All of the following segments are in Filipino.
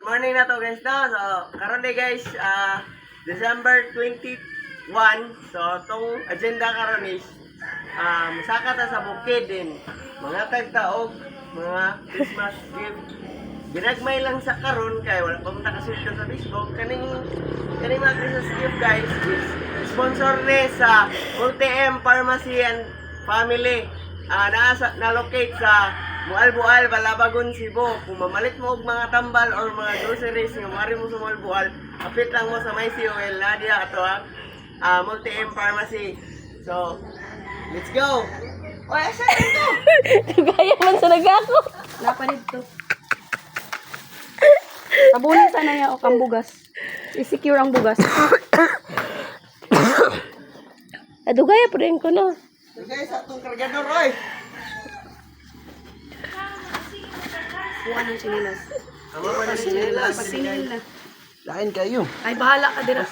Morning na to guys no. So, karon day guys, December 21. So, tong agenda karon is musaka ta sa bukid din. Mga tagtaog, mga Christmas gift. Ginagmay lang sa karon kay wala pa man nakasudto sa Facebook. Kaning mga Christmas gift guys is sponsor ni sa Multi-M Pharmacy and Family. Na-locate sa Bual-Bual, Balabagon, Cebu. Kung mamalit mo og mga tambal or mga groceries nga mari mo sa Bual-Bual, apit lang mo sa may COL Nadia ato Multi-M Pharmacy. So, let's go. Oy, asa ito? Gaya man sa nagako. Lapanid to. Tabunin sana niya o kang bugas. I-secure ang bugas. Adugaya pa rin ko no. Guys, atong kargador oy. Kuha ng sinilas. Amo pa na sinilas. Pagtingin na. Lain kayo. Ay, bahala ka dira.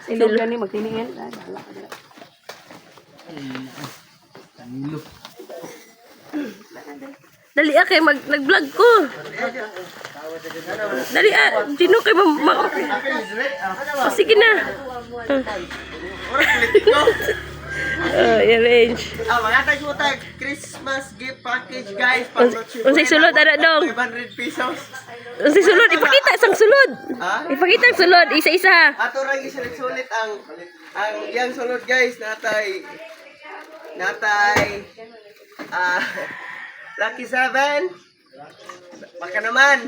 Si Logan ni magtiningin. Ay, bahala ka dira. Dali kay nag-vlog ko. Dali Gino kay sige na. Ora politiko. I-arrange. Mga tag mo tag Christmas gift package guys. Unsay sulod ana dong? 500 pesos. Unsay sulod ipakita sang sulod. Ha? Ipakita ang sulod isa-isa. Ato ra gisulit-sulit ang yang sulod guys natay Lucky 7. Baka naman.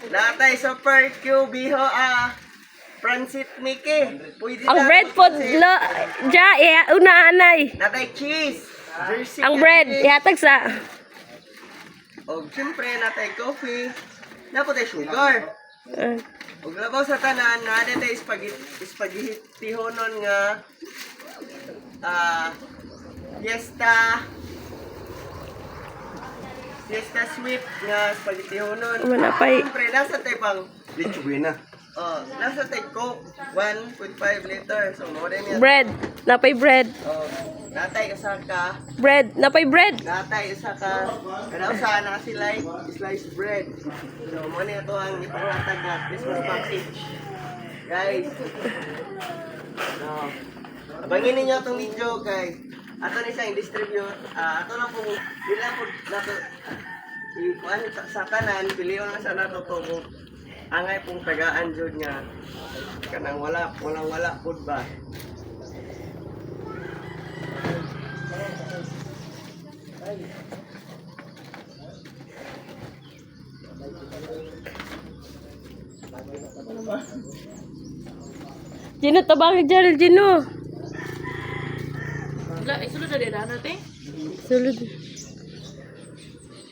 Natay Super Q Biho Francis Mickey. Pwede Ang na. bread pod lo una anay. Natay cheese. Jersey Ang na bread cheese. ihatag sa O siyempre natay coffee. Napotay sugar. Ug labaw sa tanan na natay spaghetti honon nga Fiesta sweet nga spaghetti honon. Manapay. Siyempre nasa tay pang Leche buena. nasa tay Coke 1.5 liter. So mo din yan. bread. Napay bread. Natay usa ka. Bread. Napay bread. Natay usa ka. Kada usa na sila sliced bread. So mo ni ato ang ipanghatag na Christmas package. Guys. So, abangin ninyo itong video kay ato ni siyang distribute. Ato lang po dila po nato ikuan sa tanan piliyon na sa nato to angay pong tagaan jud nga kanang walang wala pud ba. Gino tabang Jaril Gino. Wala, isulod na dira natin. Sulod.